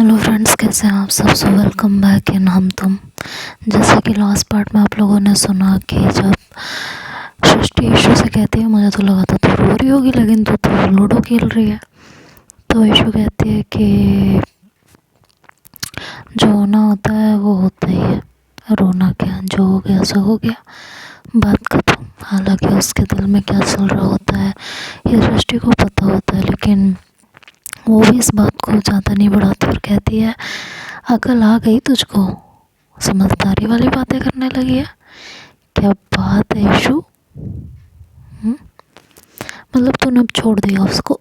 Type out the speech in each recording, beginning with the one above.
Hello friends, कैसे हैं आप सब। सो वेलकम बैक इन हम तुम। जैसे कि लास्ट पार्ट में आप लोगों ने सुना कि जब सृष्टि ईशु से कहती है, मुझे तो लगा था तू रो रही होगी लेकिन तू तो लूडो खेल रही है। तो ईशु कहती है कि जो होना होता है वो होता ही है, रोना क्या, जो हो गया सो हो गया, बात खत्म। हालांकि उसके दिल में क्या चल रहा होता है ये सृष्टि को पता होता है, लेकिन वो भी इस बात को ज़्यादा नहीं बढ़ाती और कहती है, अकल आ गई तुझको, समझदारी वाली बातें करने लगी है। क्या बात है ईशु, मतलब तूने अब छोड़ दिया उसको।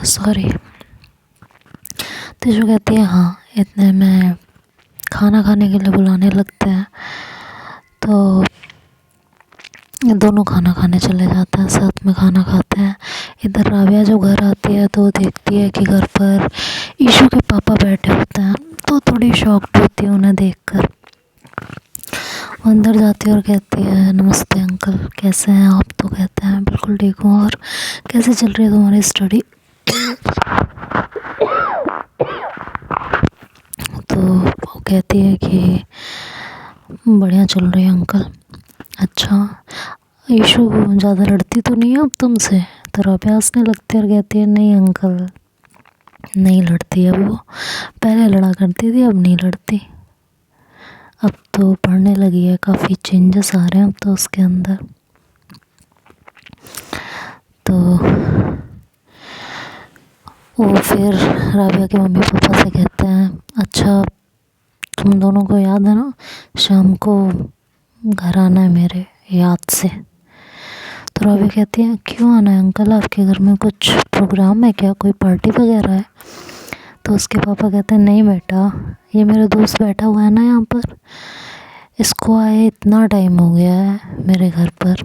सॉरी। ईशु कहती है हाँ, इतने में खाना खाने के लिए बुलाने लगते हैं तो ये दोनों खाना खाने चले जाते हैं, साथ में खाना खाते हैं। इधर राबिया जो घर आती है तो देखती है कि घर पर ईशु के पापा बैठे होते हैं, तो थोड़ी शॉक्ड होती है उन्हें देखकर। वो अंदर जाती है और कहती है, नमस्ते अंकल, कैसे हैं आप। तो कहते हैं बिल्कुल ठीक हूँ, और कैसे चल रही है तुम्हारी स्टडी। तो वो कहती है कि बढ़िया चल रही है अंकल। अच्छा, ईशु ज़्यादा लड़ती तो नहीं है अब तुमसे। तो राबिया हंसने लगती है और कहती है, नहीं अंकल, नहीं लड़ती है वो, पहले लड़ा करती थी, अब नहीं लड़ती। अब तो पढ़ने लगी है, काफ़ी चेंजेस आ रहे हैं अब तो उसके अंदर। तो वो फिर राबिया के मम्मी पापा से कहते हैं, अच्छा तुम दोनों को याद है ना, शाम को घर आना है मेरे, याद से। तो राबिया कहती है, क्यों आना है अंकल, आपके घर में कुछ प्रोग्राम है क्या, कोई पार्टी वगैरह है। तो उसके पापा कहते हैं, नहीं बेटा, ये मेरा दोस्त बैठा हुआ है ना यहाँ पर, इसको आए इतना टाइम हो गया है मेरे घर पर,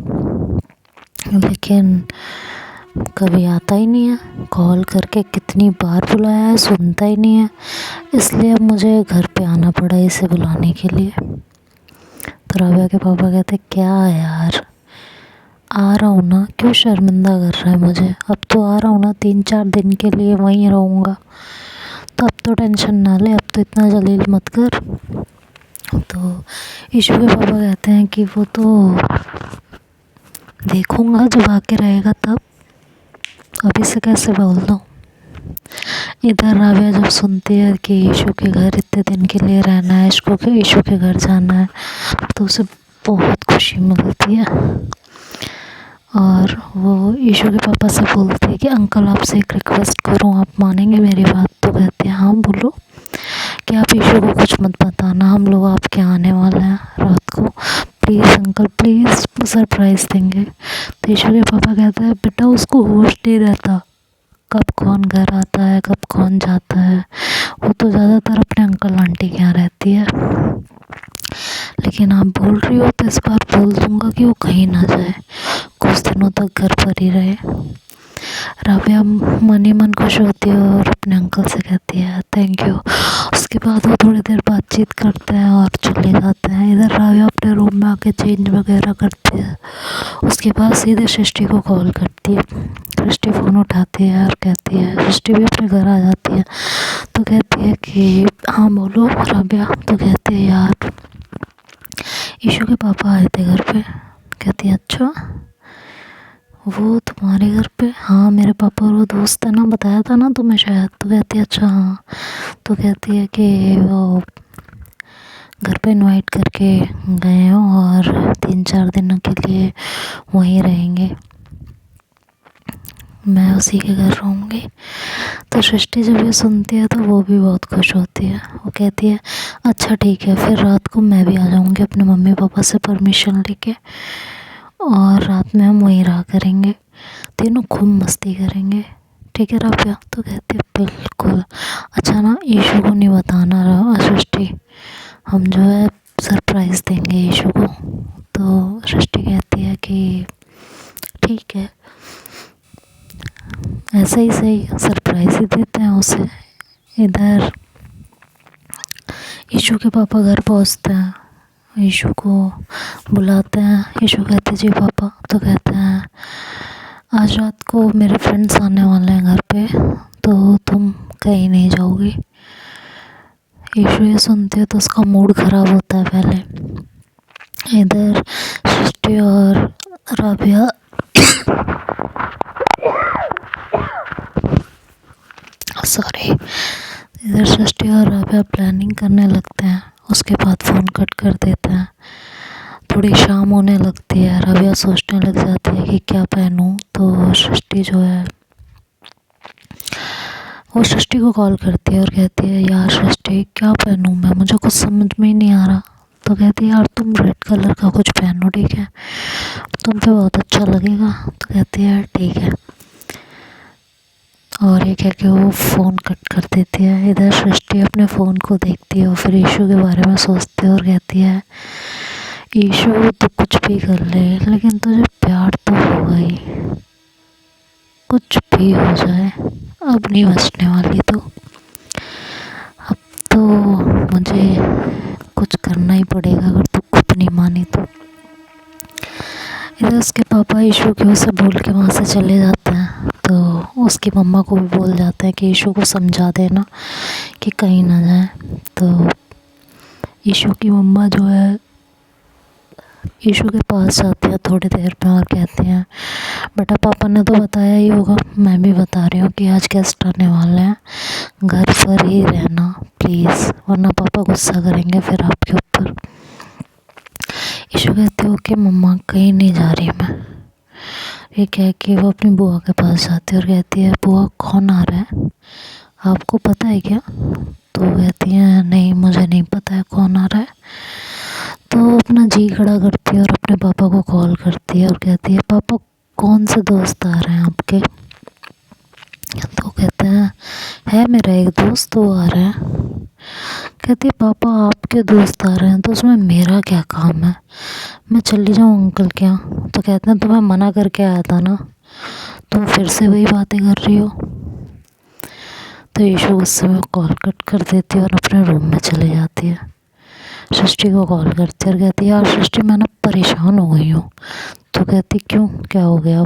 लेकिन कभी आता ही नहीं है। कॉल करके कितनी बार बुलाया है, सुनता ही नहीं है, इसलिए अब मुझे घर पे आना पड़ा इसे बुलाने के लिए। तो राबिया के पापा कहते, क्या यार, आ रहा हूँ ना, क्यों शर्मिंदा कर रहा है मुझे, अब तो आ रहा हूँ ना, 3-4 दिन के लिए वहीं रहूँगा, तो अब तो टेंशन ना ले, अब तो इतना जलील मत कर। तो ईशु के पापा कहते हैं कि वो तो देखूँगा जब आके रहेगा तब, अभी से कैसे बोल दूँ। इधर राबिया जब सुनती है कि ईशु के घर इतने दिन के लिए रहना है, ईशु के घर जाना है, तो उसे बहुत खुशी मिलती है। और वो ईशु के पापा से बोलती है कि अंकल आपसे एक रिक्वेस्ट करूँ, आप मानेंगे मेरी बात। तो कहते हैं हाँ बोलो, कि आप ईशु को कुछ मत बताना, हम लोग आपके आने वाले हैं रात को, प्लीज़ अंकल प्लीज़, सरप्राइज़ देंगे। तो ईशु के पापा कहते हैं, बेटा उसको होश नहीं रहता, कब कौन घर आता है कब कौन जाता है, वो तो ज़्यादातर अपने अंकल आंटी के यहाँ रहती है, लेकिन आप बोल रही हो तो इस बार बोल दूँगा कि वो कहीं ना जाए, कुछ दिनों तक घर पर ही रहे। राबिया मन ही मन खुश होती है और अपने अंकल से कहती है थैंक यू। उसके बाद वो थोड़ी देर बातचीत करते हैं और चले जाते हैं। इधर राबिया अपने रूम में आके चेंज वगैरह करती है, उसके बाद सीधे सृष्टि को कॉल करती है। सृष्टि फ़ोन उठाती है और कहती है, सृष्टि भी अपने घर आ जाती है, तो कहती है कि हाँ बोलो राबिया। तो कहती है, यार ईशु के पापा आए थे घर पे। कहती है अच्छा, वो तुम्हारे घर पे। हाँ मेरे पापा और वो दोस्त है ना, बताया था ना तुम्हें शायद। तो कहती है अच्छा हाँ। तो कहती है कि वो घर पे इनवाइट करके गए हो और 3-4 दिनों के लिए वहीं रहेंगे, मैं उसी के घर रहूँगी। तो सृष्टि जब ये सुनती है तो वो भी बहुत खुश होती है। वो कहती है अच्छा ठीक है, फिर रात को मैं भी आ जाऊँगी अपने मम्मी पापा से परमिशन लेके, और रात में हम वहीं रहा करेंगे, तीनों खूब मस्ती करेंगे, ठीक है राबिया। तो कहती है बिल्कुल। अच्छा ना, ईशु को नहीं बताना रहा सृष्टि, हम जो है सरप्राइज़ देंगे ईशु को। तो सृष्टि कहती है कि ठीक है, ऐसे ही सही, सरप्राइज़ ही देते हैं उसे। इधर ईशु के पापा घर पहुंचते हैं, ईशु को बुलाते हैं। ईशु कहते जी पापा। तो कहते हैं आज रात को मेरे फ्रेंड्स आने वाले हैं घर पे, तो तुम कहीं नहीं जाओगी। ईशु ये सुनती है तो उसका मूड ख़राब होता है पहले। इधर सृष्टि और राबिया सॉरी इधर सृष्टि और राबिया प्लानिंग करने लगते हैं। उसके बाद फ़ोन कट कर देते हैं। थोड़ी शाम होने लगती है, राबिया सोचने लग जाती है कि क्या पहनूं। तो सृष्टि जो है वो सृष्टि को कॉल करती है और कहती है, यार सृष्टि क्या पहनूं मैं, मुझे कुछ समझ में ही नहीं आ रहा। तो कहती है, यार तुम रेड कलर का कुछ पहनो, ठीक है, तुम पे बहुत अच्छा लगेगा। तो कहती है ठीक है, और ये कह के वो फ़ोन कट कर देती है। इधर सृष्टि अपने फ़ोन को देखती है और फिर ईशू के बारे में सोचती है और कहती है, ईशू तो कुछ भी कर ले, लेकिन तुझे प्यार तो होगा ही, कुछ भी हो जाए अब नहीं बचने वाली। तो अब तो मुझे कुछ करना ही पड़ेगा, अगर तू खुद नहीं मानी तो। इधर उसके पापा ईशू के उसे बोल के वहाँ से चले जाते हैं। तो उसकी मम्मा को भी बोल जाते हैं कि ईशू को समझा देना कि कहीं ना जाए। तो ईशू की मम्मा जो है ईशू के पास जाती है थोड़ी देर में और कहती हैं, बेटा पापा ने तो बताया ही होगा, मैं भी बता रही हूँ कि आज गेस्ट आने वाले हैं, घर पर ही रहना प्लीज़, वरना पापा गुस्सा करेंगे फिर आपके ऊपर। ईशू कहती है, ओके मम्मा, कहीं नहीं जा रही मैं। ये कह के वो अपनी बुआ के पास जाती है और कहती है, बुआ कौन आ रहा है, आपको पता है क्या? तो कहती है, नहीं मुझे नहीं पता है कौन आ रहा है। तो अपना जी खड़ा करती है और अपने पापा को कॉल करती है और कहती है, पापा कौन से दोस्त आ रहे हैं आपके? तो कहते हैं, है मेरा एक दोस्त, वो आ रहा है। कहती है, पापा आपके दोस्त आ रहे हैं तो उसमें मेरा क्या काम है, मैं चली जाऊँ अंकल के यहाँ? तो कहते हैं, तुम्हें मना करके आया था ना, तुम फिर से वही बातें कर रही हो। तो ईशू गुस्से में कॉल कट कर देती है और अपने रूम में चली जाती है। सृष्टि को कॉल करती है और कहती है, यार सृष्टि मैं ना परेशान हो गई हूँ। तो कहती, क्यों, क्या हो गया?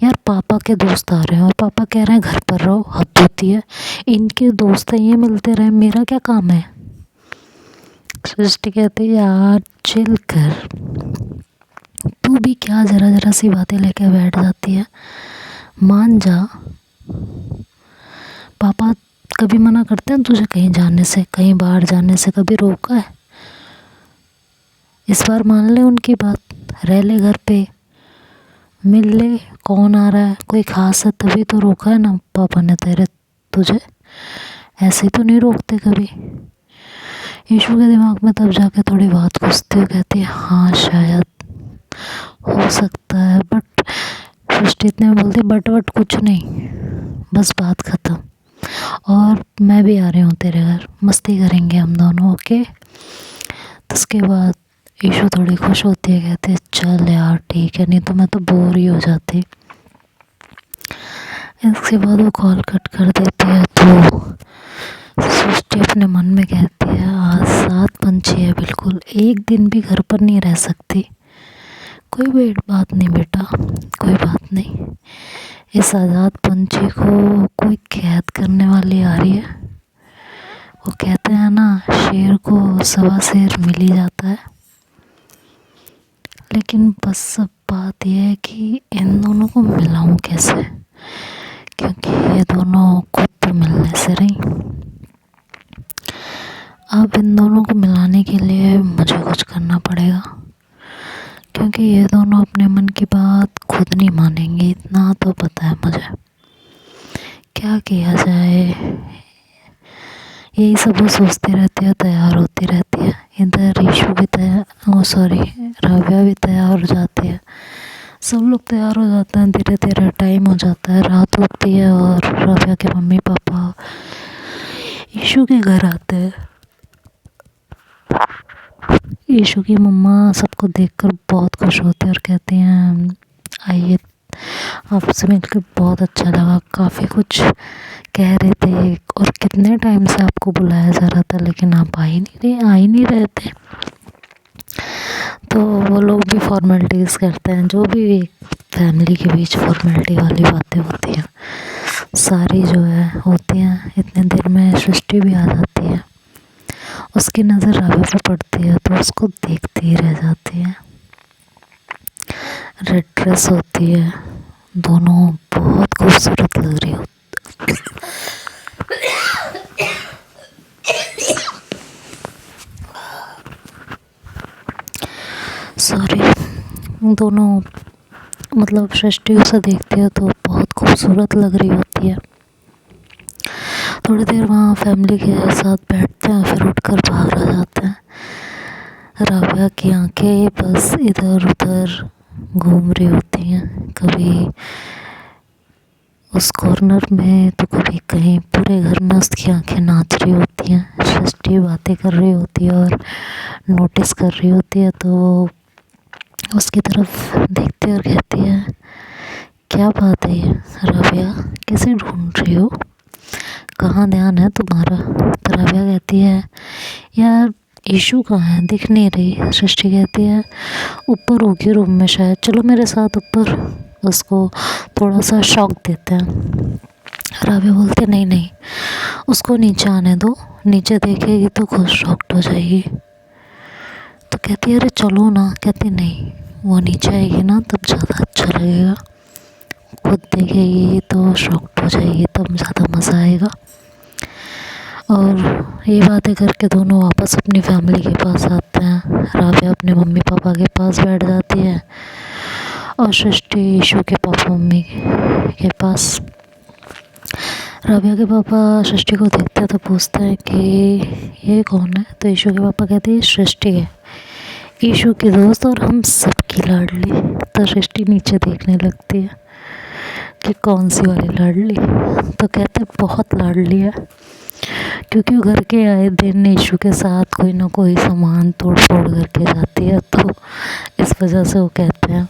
यार पापा के दोस्त आ रहे हैं और पापा कह रहे हैं घर पर रहो, हद होती है, इनके दोस्त हैं ये मिलते रहे, मेरा क्या काम है? सृष्टि कहती है, यार चिल कर, तू भी क्या जरा जरा सी बातें लेके बैठ जाती है, मान जा। पापा कभी मना करते हैं तुझे कहीं जाने से, कहीं बाहर जाने से कभी रोका है? इस बार मान ले उनकी बात, रह ले घर पे, मिल ले, कौन आ रहा है, कोई खास है तभी तो रोका है ना पापा ने तेरे तुझे, ऐसे तो नहीं रोकते कभी। ईशू के दिमाग में तब जाके थोड़ी बात घुसती है, कहती है, हाँ शायद हो सकता है, बट सृष्टि इतने में बोलती, बट कुछ नहीं, बस बात ख़त्म, और मैं भी आ रही हूँ तेरे घर, मस्ती करेंगे हम दोनों, ओके? तो उसके बाद ईशू थोड़ी खुश होती है, कहती है, चल यार ठीक है, नहीं तो मैं तो बोर ही हो जाती। इसके बाद वो कॉल कट कर देती है। तो सृष्टि अपने मन में कहती है, आज 7 पंछी है, बिल्कुल एक दिन भी घर पर नहीं रह सकती। कोई बात नहीं बेटा, कोई बात नहीं, इस आज़ाद पंछी को कोई कैद करने वाली आ रही है। वो कहते हैं ना, शेर को सवा शेर मिल ही जाता है। लेकिन बस सब बात यह है कि इन दोनों को मिलाऊं कैसे, क्योंकि ये दोनों खुद तो मिलने से रही। अब इन दोनों को मिलाने के लिए मुझे कुछ करना पड़ेगा, क्योंकि ये दोनों अपने मन की बात खुद नहीं मानेंगे, इतना तो पता है मुझे। क्या किया जाए, यही सब वो सोचती रहती है, तैयार होती रहती है। इधर ईशू भी राबिया भी तैयार हो जाती है, सब लोग तैयार हो जाते हैं। धीरे धीरे टाइम हो जाता है, रात होती है और राबिया के मम्मी पापा ईशू के घर आते हैं। ईशू की मम्मा सबको देखकर बहुत खुश होती है और कहती हैं, आइए, आपसे मिलकर बहुत अच्छा लगा, काफ़ी कुछ कह रहे थे और कितने टाइम से आपको बुलाया जा रहा था, लेकिन आप आ ही नहीं रहे थे। तो वो लोग भी फॉर्मेलिटीज़ करते हैं, जो भी फैमिली के बीच फॉर्मेलिटी वाली बातें होती हैं सारी जो है होती हैं। इतने देर में सृष्टि भी आ जाती है, उसकी नज़र रावे पे पड़ती है तो उसको देखती ही रह जाती है। रेड ड्रेस होती है, दोनों बहुत खूबसूरत लग रही होती। सॉरी, दोनों मतलब सृष्टि उसे देखती है तो बहुत खूबसूरत लग रही होती है। थोड़ी देर वहाँ फैमिली के साथ बैठते हैं, फिर उठकर बाहर आ जाते हैं। राबिया की आंखें बस इधर उधर घूम रही होती हैं, कभी उस कॉर्नर में तो कभी कहीं। पूरे घर में उसकी आंखें नाच रही होती हैं। सृष्टि बातें कर रही होती है और नोटिस कर रही होती है, तो वो उसकी तरफ देखती है और कहती है, क्या बात है ये राबिया, किसे ढूंढ रही हो, कहाँ ध्यान है तुम्हारा? तो राबिया कहती है, यार ईशू कहाँ है, दिख नहीं रही। सृष्टि कहती है, ऊपर होगी रूम में शायद, चलो मेरे साथ ऊपर, उसको थोड़ा सा शॉक देते हैं। राबिया बोलती है, नहीं नहीं, उसको नीचे आने दो, नीचे देखेगी तो खुद शॉक्ड हो जाएगी। तो कहती है, अरे चलो ना। कहती नहीं, वो नीचे आएगी ना तब ज़्यादा अच्छा लगेगा, खुद देखेगी तो शॉक्ड हो जाएगी, तब ज़्यादा मज़ा आएगा। और ये बातें करके दोनों वापस अपनी फैमिली के पास आते हैं। राबिया अपने मम्मी पापा के पास बैठ जाती है और सृष्टि ईशू के पापा मम्मी के पास। राबिया के पापा सृष्टि को देखते हैं तो पूछते हैं कि ये कौन है? तो ईशू के पापा कहते हैं, सृष्टि है, ईशू की दोस्त और हम सबकी लाडली। तो सृष्टि नीचे देखने लगती है कि कौन सी वाली लाडली? तो कहते हैं, बहुत लाडली है, क्योंकि वो घर के आए दिन ईशू के साथ कोई ना कोई सामान तोड़ फोड़ करके जाती है, तो इस वजह से वो कहते हैं।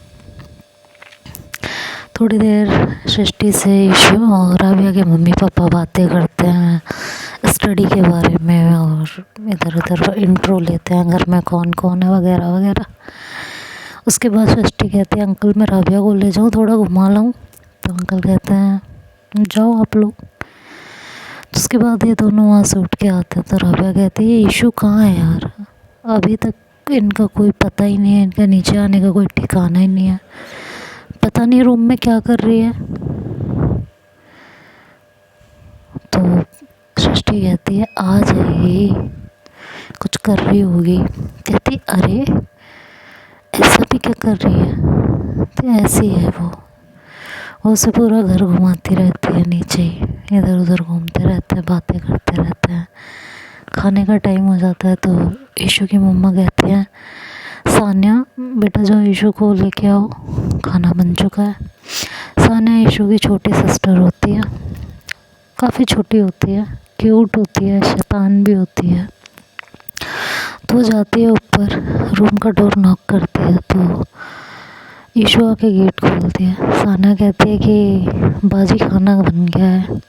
थोड़ी देर सृष्टि से ईशू और राबिया के मम्मी पापा बातें करते हैं स्टडी के बारे में, और इधर उधर इंट्रो लेते हैं, घर में कौन कौन है वगैरह वगैरह। उसके बाद सृष्टि कहती है, अंकल मैं राबिया को ले जाऊँ, थोड़ा घुमा लाऊँ? तो अंकल कहते हैं, जाओ आप लोग। तो उसके बाद ये दोनों वहाँ से उठ के आते हैं। तो राबिया कहती है, ईशू कहाँ है यार, अभी तक इनका कोई पता ही नहीं है, इनका नीचे आने का कोई ठिकाना ही नहीं है, पता नहीं रूम में क्या कर रही है। तो सृष्टि कहती है, आ जाएगी, कुछ कर रही होगी। कहती, अरे ऐसा भी क्या कर रही है? तो ऐसी है वो उसे पूरा घर घुमाती रहती है, नीचे ही इधर उधर घूमते रहते हैं, बातें करते रहते हैं। खाने का टाइम हो जाता है तो ईशू की मम्मा कहती है, सानिया बेटा जाओ ईशू को लेके आओ, खाना बन चुका है। सानिया ईशू की छोटी सिस्टर होती है, काफ़ी छोटी होती है, क्यूट होती है, शैतान भी होती है। तो जाती है ऊपर, रूम का डोर नॉक करती है तो ईशू आके गेट खोलती है। सानिया कहती है कि बाजी खाना बन गया है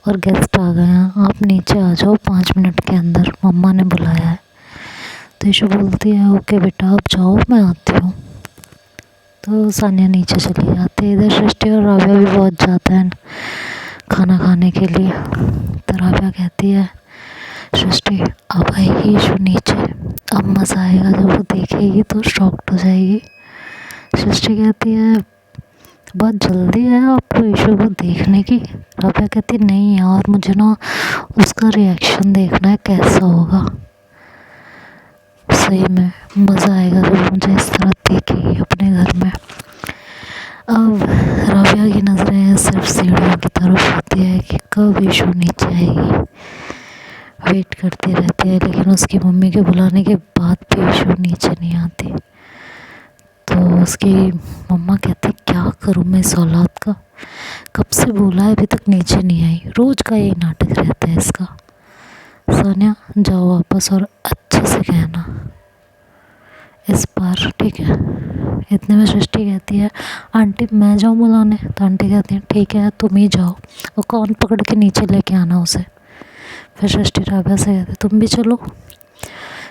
और गेस्ट आ गए हैं, आप नीचे आ जाओ 5 मिनट के अंदर, मम्मा ने बुलाया है। तो ईशू बोलती है, ओके बेटा आप जाओ, मैं आती हूँ। तो सानिया नीचे चली जाती है। इधर सृष्टि और राबिया भी बहुत जाते हैं खाना खाने के लिए। तो राबिया कहती है, सृष्टि अब आएगी ईशू नीचे, अब मज़ा आएगा, जब वो देखेगी तो शॉक्ड हो जाएगी। सृष्टि कहती है, बहुत जल्दी है आपको ईशू को देखने की? राबिया कहती, नहीं यार, मुझे ना उसका रिएक्शन देखना है, कैसा होगा, सही में मज़ा आएगा जब मुझे इस तरह देखेगी अपने घर में। अब राबिया की नज़रें सिर्फ सीढ़ियों की तरफ होती है कि कब ईशू नीचे आएगी। वेट करती रहती है, लेकिन उसकी मम्मी के बुलाने के बाद भी ईशू नीचे नहीं आती। तो उसकी मम्मा कहती, क्या करूँ मैं इस औलाद का, कब से बोला है अभी तक नीचे नहीं आई, रोज़ का यही नाटक रहता है इसका। सानिया जाओ वापस और अच्छे से कहना इस बार, ठीक है? इतने में सृष्टि कहती है, आंटी मैं जाऊँ बुलाने? तो आंटी कहती है, ठीक है तुम ही जाओ, और कौन पकड़ के नीचे लेके आना उसे। फिर सृष्टि राबिया से कहती, तुम भी चलो।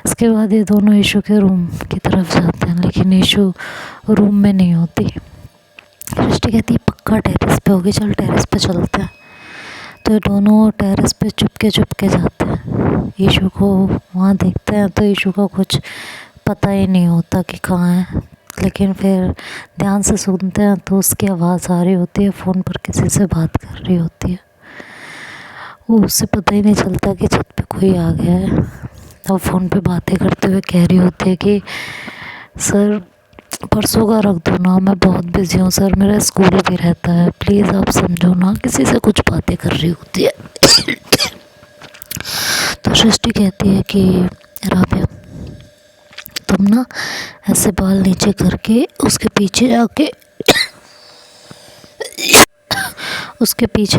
इसके बाद ये दोनों ईशू के रूम की तरफ जाते हैं, लेकिन ईशू रूम में नहीं होती। सृष्टि कहती है पक्का टेरेस पे होगी, चल टेरेस पे चलते हैं। तो ये दोनों टेरेस पे चुपके चुपके जाते हैं, ईशू को वहाँ देखते हैं। तो ईशू को कुछ पता ही नहीं होता कि कहाँ है, लेकिन फिर ध्यान से सुनते हैं तो उसकी आवाज़ आ रही होती है, फ़ोन पर किसी से बात कर रही होती है। वो उससे पता ही नहीं चलता कि छत पे कोई आ गया है। और फ़ोन पे बातें करते हुए कह रही होती है कि सर परसों का रख दो ना, मैं बहुत बिज़ी हूँ सर, मेरा स्कूल भी रहता है, प्लीज़ आप समझो ना। किसी से कुछ बातें कर रही होती है। तो सृष्टि कहती है कि राबिया तुम ना ऐसे बाल नीचे करके उसके पीछे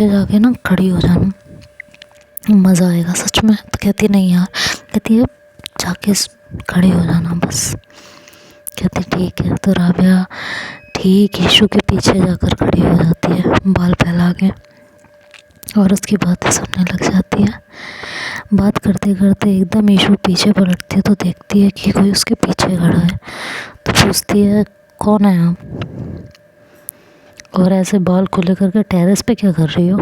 जाके ना खड़ी हो जाना, मज़ा आएगा सच में। तो कहती नहीं यार, कहती है जाके खड़ी हो जाना बस। कहती ठीक है। तो राबिया ठीक ईशू के पीछे जाकर खड़ी हो जाती है, बाल फैला के, और उसकी बातें सुनने लग जाती है। बात करते करते एकदम ईशू पीछे पलटती है तो देखती है कि कोई उसके पीछे खड़ा है। तो पूछती है कौन है आप, और ऐसे बाल खुले करके टेरेस पे क्या कर रही हो।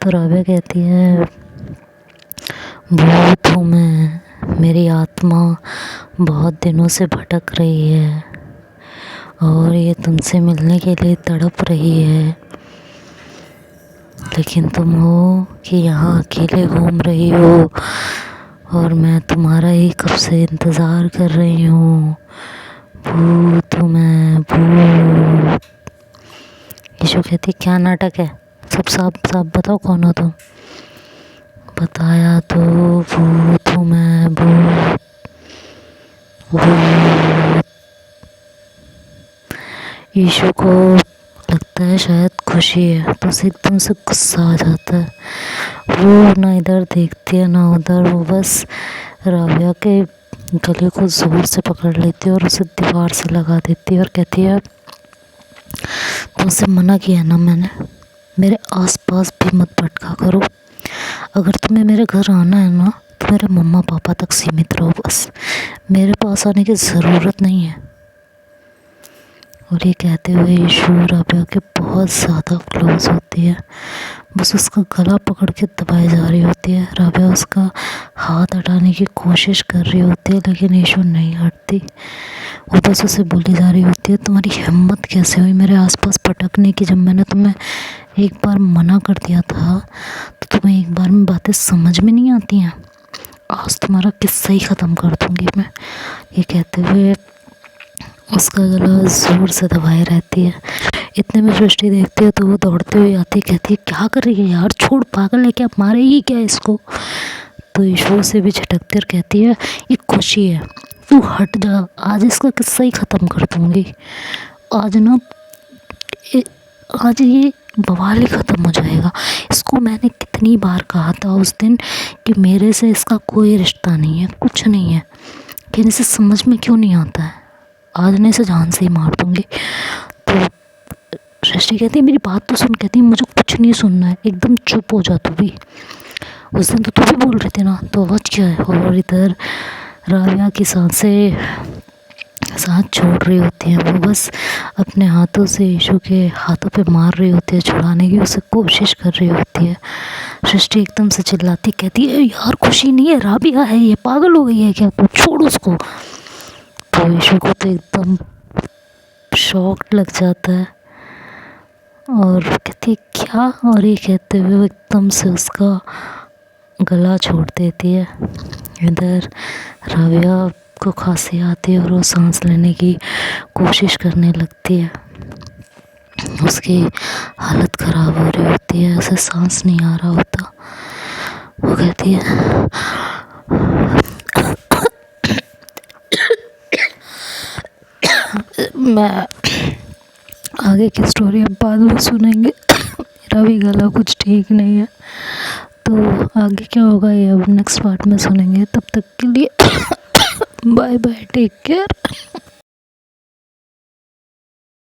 तो राबिया कहती है भूत हूँ मैं, मेरी आत्मा बहुत दिनों से भटक रही है और ये तुमसे मिलने के लिए तड़प रही है, लेकिन तुम हो कि यहाँ अकेले घूम रही हो और मैं तुम्हारा ही कब से इंतज़ार कर रही हूँ। भूत हूँ मैं, भूत। ईशू कहती क्या नाटक है, सब साफ साफ बताओ कौन हो तुम। बताया तो भूत हूँ मैं, भूत भूत। ईशू को लगता है शायद खुशी है, तो उसे एकदम से गुस्सा आ जाता है। वो ना इधर देखती है ना उधर, वो बस राबिया के गले को ज़ोर से पकड़ लेती है और उसे दीवार से लगा देती है और कहती है तुमसे मना किया ना मैंने, मेरे आसपास भी मत भटका करो। अगर तुम्हें मेरे घर आना है ना तो मेरे मम्मा पापा तक सीमित रहो बस, मेरे पास आने की ज़रूरत नहीं है। और ये कहते हुए ईशू राबिया के बहुत ज़्यादा क्लोज होती है, बस उसका गला पकड़ के दबाई जा रही होती है। राबिया उसका हाथ हटाने की कोशिश कर रही होती है, लेकिन ईशू नहीं हटती। वो बस उसे बोली जा रही होती है तुम्हारी हिम्मत कैसे हुई मेरे आसपास भटकने की, जब मैंने तुम्हें एक बार मना कर दिया था तो तुम्हें एक बार में बातें समझ में नहीं आती हैं। आज तुम्हारा किस्सा ही ख़त्म कर दूँगी मैं। ये कहते हुए उसका गला ज़ोर से दबाए रहती है। इतने में सृष्टि देखती है तो वो दौड़ते हुए आती, कहती है क्या कर रही है यार, छोड़, पागल है क्या, मारेगी क्या इसको। तो ईशू से भी झटकती और कहती है ये खुशी है, तू हट जा, आज इसका किस्सा ही ख़त्म कर दूँगी। आज ना आज ये बवाल ही ख़त्म हो जाएगा। इसको मैंने कितनी बार कहा था उस दिन कि मेरे से इसका कोई रिश्ता नहीं है, कुछ नहीं है, लेकिन इसे समझ में क्यों नहीं आता है। आज मैं इसे जान से ही मार दूँगी। तो सृष्टि कहती है मेरी बात तो सुन। कहती है मुझे कुछ नहीं सुनना है, एकदम चुप हो जा तू भी। उस दिन तो तू भी बोल रही थी ना, तो आवाज़ क्या है। और इधर राबिया की सांस छोड़ रही होती है, वो बस अपने हाथों से ईशू के हाथों पे मार रही होती है, छुड़ाने की उसे कोशिश कर रही होती है। सृष्टि एकदम से चिल्लाती, कहती है यार खुशी नहीं है, राबिया है, ये पागल हो गई है क्या, तू छोड़ उसको। तो ईशू को तो एकदम शॉक लग जाता है और कहती है क्या, और ये कहते हुए वो एकदम से उसका गला छोड़ देती है। इधर राबिया को खांसी आती है और वो सांस लेने की कोशिश करने लगती है, उसकी हालत ख़राब हो रही होती है, उसे सांस नहीं आ रहा होता। वो कहती है मैं आगे की स्टोरी अब बाद में सुनेंगे। मेरा भी गला कुछ ठीक नहीं है, तो आगे क्या होगा ये अब नेक्स्ट पार्ट में सुनेंगे। तब तक के लिए बाय बाय, टेक केयर।